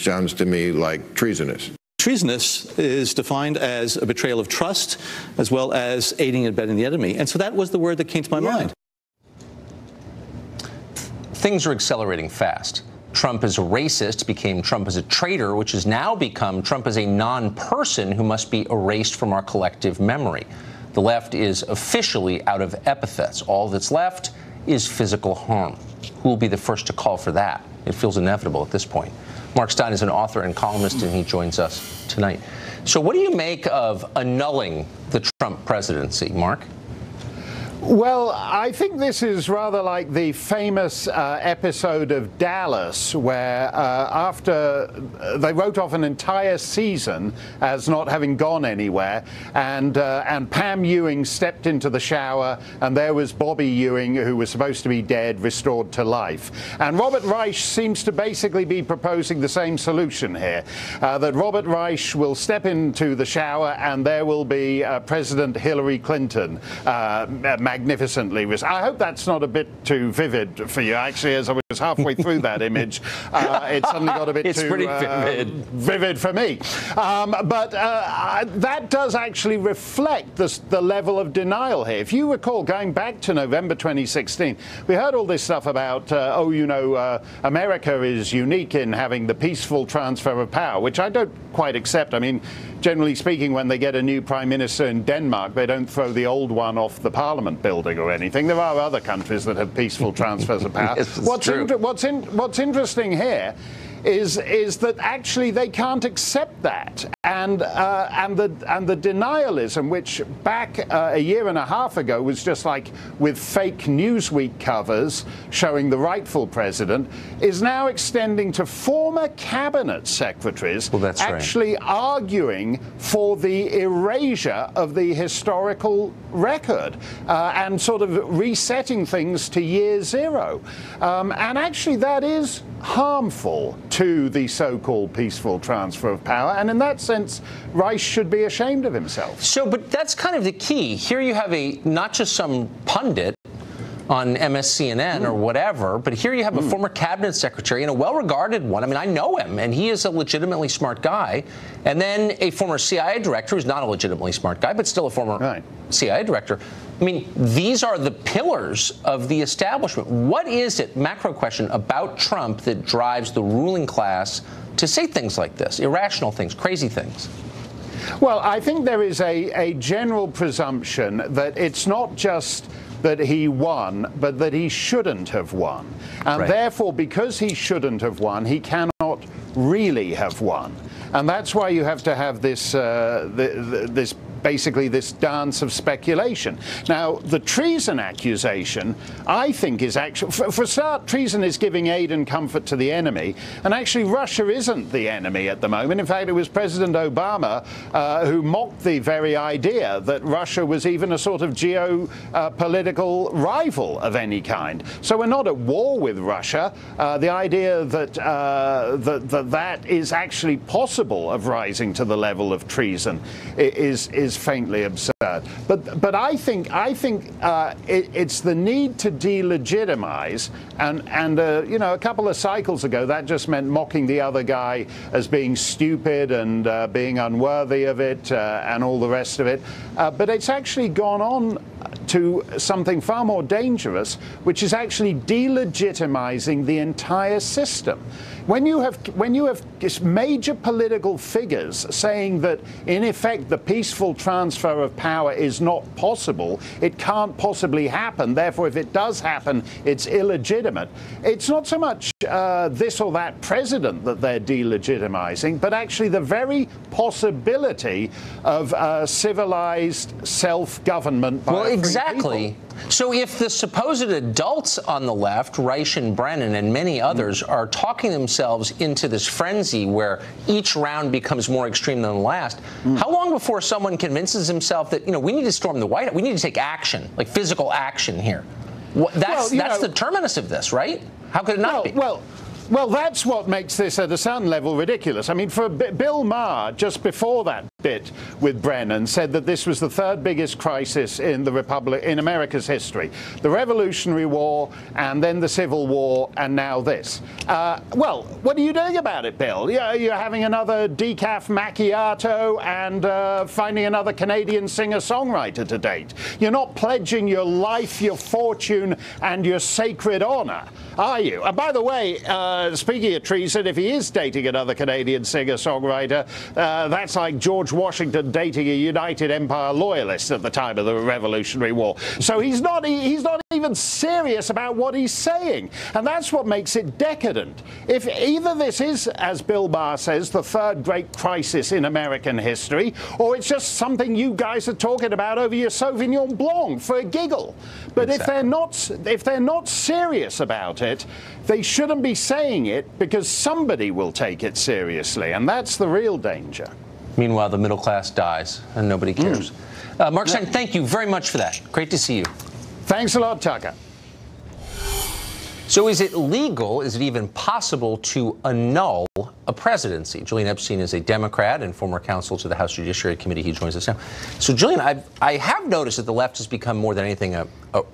sounds to me like treasonous. Treasonous is defined as a betrayal of trust as well as aiding and abetting the enemy. And so that was the word that came to my mind. Things are accelerating fast. Trump as a racist became Trump as a traitor, which has now become Trump as a non-person who must be erased from our collective memory. The left is officially out of epithets. All that's left is physical harm. Who will be the first to call for that? It feels inevitable at this point. Mark Steyn is an author and columnist, and he joins us tonight. So what do you make of annulling the Trump presidency, Mark? Well, I think this is rather like the famous episode of Dallas, where after they wrote off an entire season as not having gone anywhere, and Pam Ewing stepped into the shower, and there was Bobby Ewing, who was supposed to be dead, restored to life. And Robert Reich seems to basically be proposing the same solution here, that Robert Reich will step into the shower, and there will be President Hillary Clinton magnificently. I hope that's not a bit too vivid for you. Actually, as I was halfway through that image, it suddenly got a bit too vivid for me. But that does actually reflect the level of denial here. If you recall, going back to November 2016, we heard all this stuff about, America is unique in having the peaceful transfer of power, which I don't quite accept. I mean, generally speaking, when they get a new prime minister in Denmark, they don't throw the old one off the parliament building or anything. There are other countries that have peaceful transfers of power. Yes, what's interesting here is that actually they can't accept that, and the denialism, which back a year and a half ago was just like with fake Newsweek covers showing the rightful president, is now extending to former cabinet secretaries actually arguing for the erasure of the historical record and sort of resetting things to year zero, and actually that is harmful to the so-called peaceful transfer of power, and in that sense, Reich should be ashamed of himself. So, but that's kind of the key. Here you have not just some pundit on MSCNN or whatever, but here you have a former cabinet secretary and a well-regarded one. I mean, I know him, and he is a legitimately smart guy. And then a former CIA director who's not a legitimately smart guy, but still a former CIA director. I mean, these are the pillars of the establishment. What is it, macro question, about Trump that drives the ruling class to say things like this, irrational things, crazy things? Well, I think there is a general presumption that it's not just that he won, but that he shouldn't have won. And therefore, because he shouldn't have won, he cannot really have won. And that's why you have to have this basically this dance of speculation. Now, the treason accusation, I think, is actually, for a start, treason is giving aid and comfort to the enemy, and actually Russia isn't the enemy at the moment. In fact, it was President Obama who mocked the very idea that Russia was even a sort of geopolitical rival of any kind. So we're not at war with Russia. The idea that that is actually possible of rising to the level of treason is faintly absurd. But I think it's the need to delegitimize, and a couple of cycles ago that just meant mocking the other guy as being stupid and being unworthy of it and all the rest of it. But it's actually gone on to something far more dangerous, which is actually delegitimizing the entire system. When you have major political figures saying that, in effect, the peaceful transfer of power is not possible, it can't possibly happen, therefore, if it does happen, it's illegitimate, it's not so much this or that president that they're delegitimizing, but actually the very possibility of civilized self-government by exactly. People. So if the supposed adults on the left, Reich and Brennan and many others, are talking themselves into this frenzy where each round becomes more extreme than the last, how long before someone convinces himself that, we need to storm the White House, we need to take action, like physical action here? That's the terminus of this, right? How could it not be? Well, that's what makes this at a certain level ridiculous. I mean, for Bill Maher, just before that, bit with Brennan, said that this was the third biggest crisis in America's history. The Revolutionary War, and then the Civil War, and now this. Well, what are you doing about it, Bill? You're having another decaf macchiato and finding another Canadian singer-songwriter to date. You're not pledging your life, your fortune, and your sacred honor, are you? And by the way, speaking of treason, if he is dating another Canadian singer-songwriter, that's like George Washington dating a United Empire loyalist at the time of the Revolutionary War. So he's not even serious about what he's saying. And that's what makes it decadent. If either this is, as Bill Maher says, the third great crisis in American history, or it's just something you guys are talking about over your Sauvignon Blanc for a giggle. But exactly. if they're not serious about it, they shouldn't be saying it, because somebody will take it seriously. And that's the real danger. Meanwhile, the middle class dies and nobody cares. Mark Steyn, thank you very much for that. Great to see you. Thanks a lot, Tucker. So is it legal, is it even possible to annul a presidency? Julian Epstein is a Democrat and former counsel to the House Judiciary Committee. He joins us now. So, Julian, I have noticed that the left has become more than anything a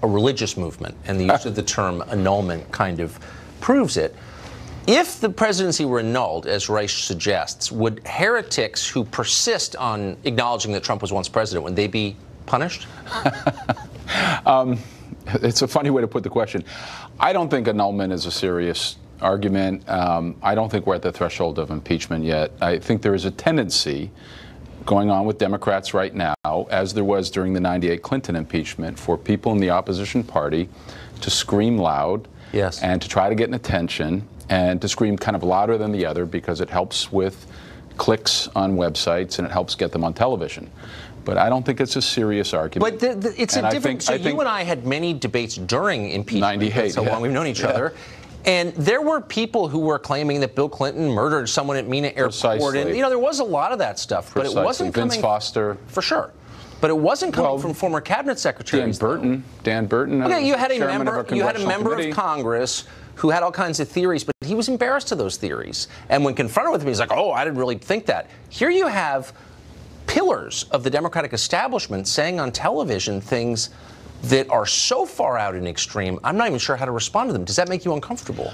religious movement, and the use of the term annulment kind of proves it. If the presidency were annulled, as Reich suggests, would heretics who persist on acknowledging that Trump was once president, would they be punished? It's a funny way to put the question. I don't think annulment is a serious argument. I don't think we're at the threshold of impeachment yet. I think there is a tendency going on with Democrats right now, as there was during the '98 Clinton impeachment, for people in the opposition party to scream loud and to try to get an attention, and to scream kind of louder than the other, because it helps with clicks on websites and it helps get them on television. But I don't think it's a serious argument. But it's a different. So you and I had many debates during impeachment. '98, so long we've known each other. And there were people who were claiming that Bill Clinton murdered someone at Mena Airport. And, there was a lot of that stuff. But it wasn't coming. Vince Foster. For sure. But it wasn't coming from former cabinet secretaries. Dan Burton. Okay, you had a member of Congress who had all kinds of theories, but he was embarrassed of those theories. And when confronted with them, he's like, oh, I didn't really think that. Here you have pillars of the Democratic establishment saying on television things that are so far out and extreme, I'm not even sure how to respond to them. Does that make you uncomfortable?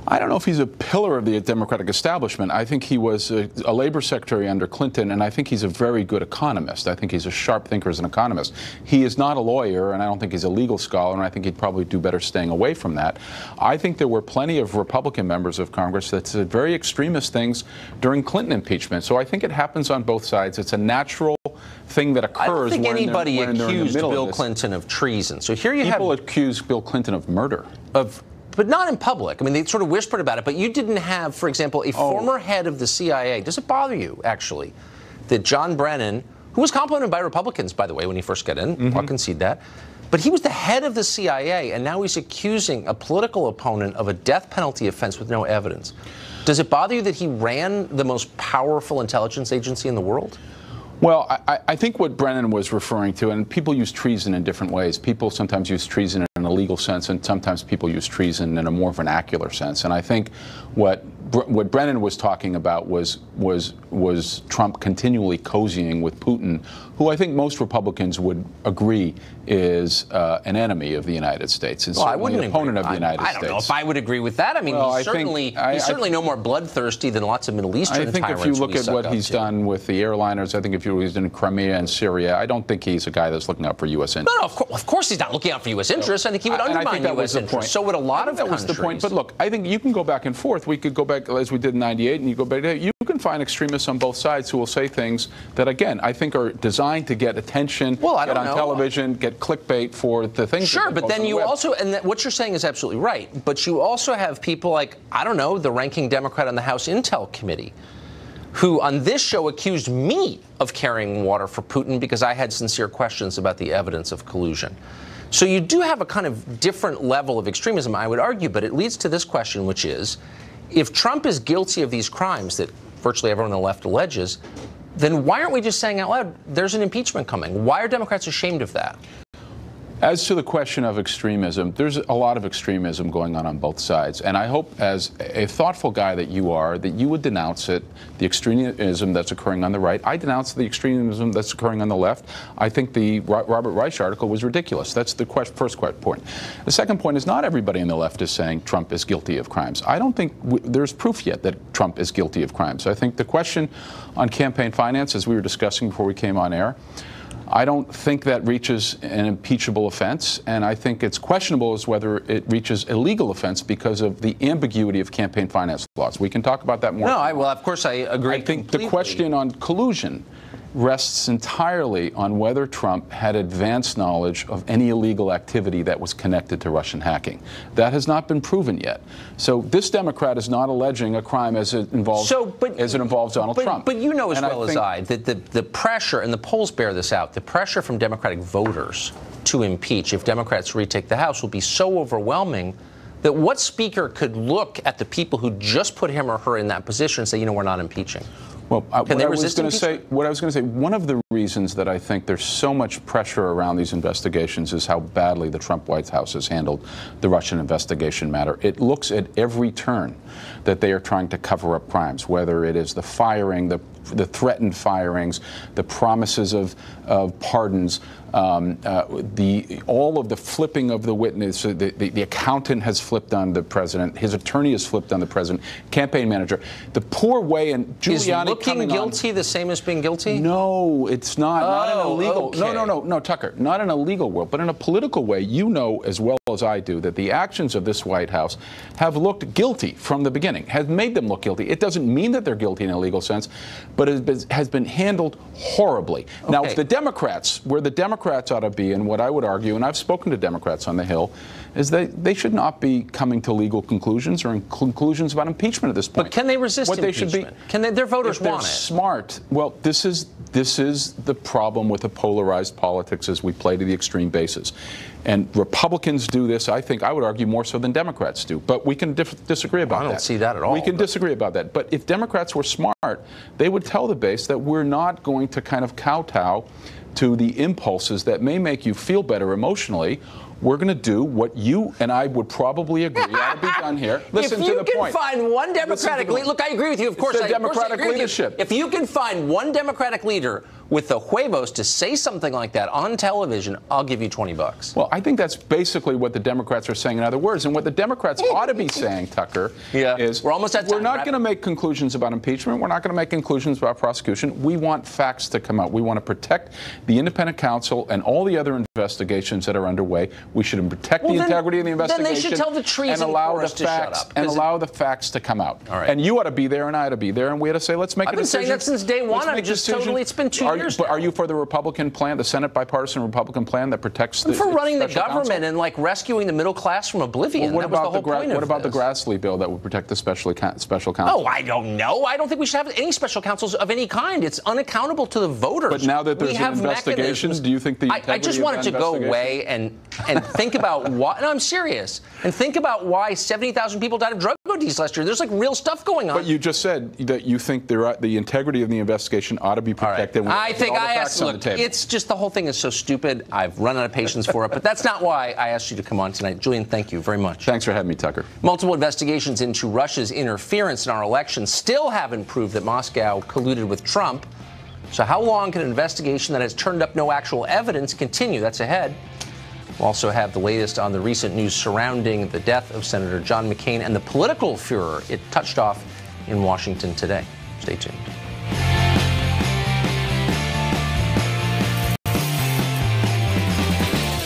I don't know if he's a pillar of the Democratic establishment. I think he was a labor secretary under Clinton, and I think he's a very good economist. I think he's a sharp thinker as an economist. He is not a lawyer, and I don't think he's a legal scholar, and I think he'd probably do better staying away from that. I think there were plenty of Republican members of Congress that said very extremist things during Clinton impeachment. So I think it happens on both sides. It's a natural thing that occurs. I don't think anybody accused Bill Clinton of treason. So here you have people accuse Bill Clinton of murder. But not in public. I mean, they sort of whispered about it. But you didn't have, for example, a former head of the CIA. Does it bother you, actually, that John Brennan, who was complimented by Republicans, by the way, when he first got in, I'll concede that, but he was the head of the CIA, and now he's accusing a political opponent of a death penalty offense with no evidence. Does it bother you that he ran the most powerful intelligence agency in the world? Well, I think what Brennan was referring to, and people use treason in different ways. People sometimes use treason in a legal sense, and sometimes people use treason in a more vernacular sense. And I think what Brennan was talking about was Trump continually cozying with Putin, who I think most Republicans would agree is an enemy of the United States. Well, I wouldn't an opponent of the United States. I don't know if I would agree with that. I mean, he's certainly no more bloodthirsty than lots of Middle Eastern tyrants. I think if you look at what he's done with the airliners, I think if he's done in Crimea and Syria, I don't think he's a guy that's looking out for U.S. interests. No, of course he's not looking out for U.S. interests. I think he would undermine U.S. interests. So would a lot of countries. That was the point. But look, I think you can go back and forth. We could go back, as we did in '98, and you go back. You can find extremists on both sides who will say things that, again, I think are designed to get attention, get on television, get clickbait for the things. Sure, but then you also, and what you're saying is absolutely right, but you also have people like, I don't know, the ranking Democrat on the House Intel Committee, who on this show accused me of carrying water for Putin because I had sincere questions about the evidence of collusion. So you do have a kind of different level of extremism, I would argue, but it leads to this question, which is, if Trump is guilty of these crimes that virtually everyone on the left alleges, then why aren't we just saying out loud, there's an impeachment coming? Why are Democrats ashamed of that? As to the question of extremism, there's a lot of extremism going on both sides. And I hope, as a thoughtful guy that you are, that you would denounce it, the extremism that's occurring on the right. I denounce the extremism that's occurring on the left. I think the Robert Reich article was ridiculous. That's the first point. The second point is not everybody on the left is saying Trump is guilty of crimes. I don't think there's proof yet that Trump is guilty of crimes. I think the question on campaign finance, as we were discussing before we came on air, I don't think that reaches an impeachable offense, and I think it's questionable as whether it reaches a legal offense because of the ambiguity of campaign finance laws. We can talk about that more. No, of course I agree. I think completely. The question on collusion rests entirely on whether Trump had advanced knowledge of any illegal activity that was connected to Russian hacking. That has not been proven yet. So this Democrat is not alleging a crime as it involves Donald Trump. But you know as well as I that the pressure, and the polls bear this out, the pressure from Democratic voters to impeach if Democrats retake the House will be so overwhelming that what speaker could look at the people who just put him or her in that position and say, you know, we're not impeaching? Well, what I was going to say, one of the reasons that I think there's so much pressure around these investigations is how badly the Trump White House has handled the Russian investigation matter. It looks at every turn that they are trying to cover up crimes, whether it is the firing, the threatened firings, the promises of pardons, all of the flipping of the witness. The accountant has flipped on the president. His attorney has flipped on the president. Campaign manager. The poor way, and Giuliani is looking guilty the same as being guilty? No, it's not. Not in a legal. Okay. No, Tucker. Not in a legal world, but in a political way. You know as well as I do that the actions of this White House have looked guilty from the beginning. Has made them look guilty. It doesn't mean that they're guilty in a legal sense, but it has been handled horribly. Okay. Now, if the Democrats, where the Democrats ought to be, and what I would argue, and I've spoken to Democrats on the Hill, is they should not be coming to legal conclusions or conclusions about impeachment at this point. But can they resist what impeachment? They should be, can they, their voters if they're want it? Smart. Well, this is the problem with the polarized politics as we play to the extreme bases. And Republicans do this, I think, I would argue, more so than Democrats do. But we can disagree about that. I don't see that at all. We can disagree about that. But if Democrats were smart, they would tell the base that we're not going to kind of kowtow to the impulses that may make you feel better emotionally. We're going to do what you and I would probably agree ought to be done here. Listen to the point. If you can find one Democratic leader, look, I agree with you. Of course, Democratic leadership. If you can find one Democratic leader with the huevos to say something like that on television, I'll give you $20. Well, I think that's basically what the Democrats are saying in other words. And what the Democrats ought to be saying, Tucker, is we're almost at time. We're not going to make conclusions about impeachment. We're not going to make conclusions about prosecution. We want facts to come out. We want to protect the independent counsel and all the other investigations that are underway. We should protect the integrity of the investigation. Then they should tell the treason chorus to shut up. And allow the facts to come out. All right. And you ought to be there and I ought to be there. And we ought to say, let's make a decision. I've been saying that since day one. I'm just totally, it's been 2 years But are you for the Republican plan, the Senate bipartisan Republican plan that protects the for running the government counsel? And like rescuing the middle class from oblivion. Well, what about the Grassley bill that would protect the special counsel? Oh, I don't know. I don't think we should have any special counsels of any kind. It's unaccountable to the voters. But now that there's an investigation, do you think the integrity I just want it to go away and think about why. No, I'm serious. And think about why 70,000 people died of drug overdose last year. There's like real stuff going on. But you just said that you think the integrity of the investigation ought to be protected. Right. I think I asked. Look, it's just the whole thing is so stupid. I've run out of patience for it. But that's not why I asked you to come on tonight. Julian, thank you very much. Thanks for having me, Tucker. Multiple investigations into Russia's interference in our election still haven't proved that Moscow colluded with Trump. So how long can an investigation that has turned up no actual evidence continue? That's ahead. We'll also have the latest on the recent news surrounding the death of Senator John McCain and the political furor it touched off in Washington today. Stay tuned.